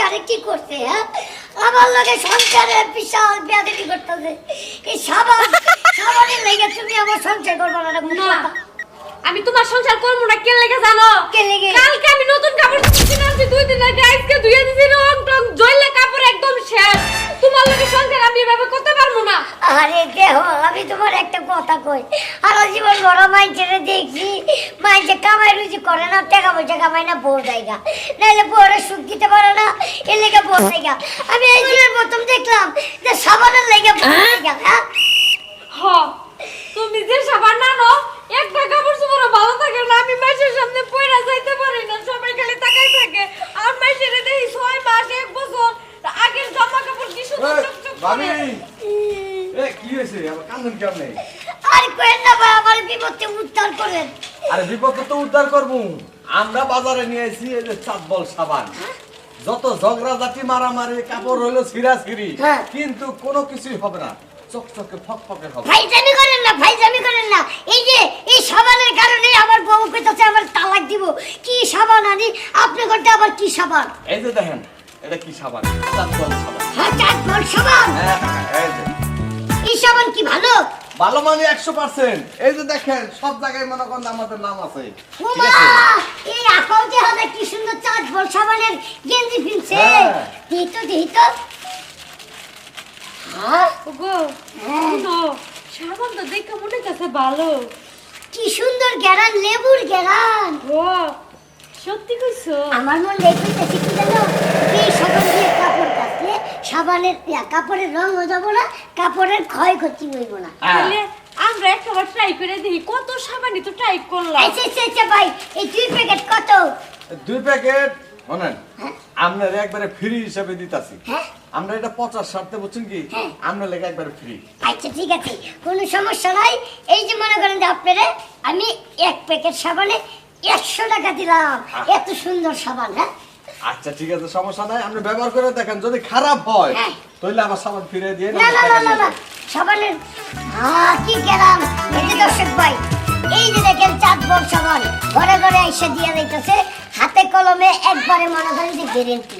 সংসারে কি করছে? হ্যাঁ, আমার লগে সংসারে বিশাল বেয়াদবি করতেছে। এই সাবানের লেগে তুমি আমার সংসার করবো না? আমি তোমার সংসার করবো না। কে লেগে জানো? কে লেগে? কালকে আমি নতুন কাপড় কিনেছি, 2 দিন আগে আজকে ধুয়ে দিছি, রং টং জ্বললে কাপড় একদম শেষ। তোমার লগে সংসার আমি এভাবে করতে পারবো না। আরে দেহ, আমি তোমার একটা কথা কই, আর জীবন বড় মাইছেরে দেখছি, মাইছে কামাই রুজি করে না, টাকা পয়সা কামাই না, বউ জায়গা নাইলে বউরে সুখ দিতে পারে না, এর লেগে বউ জায়গা। আমি এই দিনের প্রথম দেখলাম যে সাবানের লেগে বউ জায়গা। হ্যাঁ, হ, তুমি যে সাবান নানো, একটা কাপড় চোপড় ভালো থাকে না। আমি মাসের সামনে পয়রা যাইতে পারি না, সবাই খালি তাকাই থাকে। আর মাসের দেখি 6 মাস 1 বছর আগের জামা কাপড় কি সুন্দর চকচক করে। এ কি হইছে? আমার কান্দন কেন নেই? আর কইেন না ভাই, আমার বিপদে উদ্ধার করেন। আরে বিপদ তো উদ্ধার করবো। আমরা বাজারে নিয়ে আইছি এই যে চাঁদবল সাবান। যত ঝগড়া জাতি মারামারি কাপড় হইলো ছিঁড়াছিঁড়ি, হ্যাঁ। কিন্তু কোনো কিছুই হবে না, চকচকে ফকফকে হবে। ভাইজামি করেন না, ভাইজামি করেন না। এই যে এই সাবানের কারণে আমার বউ কইতাছে আমার তালাক দিব। কি সাবান আনি? আপনি করতে আবার কি সাবান? এই যে দেখেন, এটা কি সাবান? চাঁদবল সাবান। হ্যাঁ, চাটবল সাবান। হ্যাঁ, এই যে এই সাবান কি ভালো? ভালো মানে 100%। এই যে দেখেন, সব জায়গায় মনে করেন আমাদের নাম আছে। ঠিক ওমা, আছে? এই আকাও যে হবে কি সুন্দর চাটবল সাবানের গেঞ্জি ফিনছে। হ্যাঁ। দিই তো। হ্যাঁ, ওগো, শুনো, সাবানটা দেখে মনে কাছে ভালো। কি সুন্দর গেরান, লেবুর গেরান। ও, সত্যি কইছো? আমার মন লেগেছে কি জানো? এই সাবান দিয়ে কাপড় কাচলে সাবানের কাপড়ের রং হয়ে যাবো না, কাপড়ের ক্ষয়ক্ষতি হইব না। তাহলে আমরা একবার ট্রাই করে দেখি। কত সাবানই তো ট্রাই করলাম। আচ্ছা ভাই, এই 2 প্যাকেট কত? 2 প্যাকেট শোনেন, হ্যাঁ। আমরা একবারে ফ্রি হিসাবে দিতাছি। হ্যাঁ। আমরা এটা 50 শর্তে বুঝছেন কি? হ্যাঁ। আমরা লেগে একবারে ফ্রি। আচ্ছা ঠিক আছে, কোনো সমস্যা নাই। এই যে মনে করেন যে আপনারে আমি 1 প্যাকেট সাবানে 100 টাকা দিলাম। এত সুন্দর সাবান। হ্যাঁ, আচ্ছা ঠিক আছে, সমস্যা নাই। আপনি ব্যবহার করে দেখেন, যদি খারাপ হয় হ্যাঁ। তাহলে আবার সাবান ফিরে দিয়ে না না না না না, সাবানের কি গেলাম। এই যে দর্শক ভাই, এই যে দেখেন চাঁদবল সাবান ঘরে ঘরে এসে দিয়ে যাইতেছে, হাতে কলমে একবারে মনে করেন যে গ্যারেন্টি।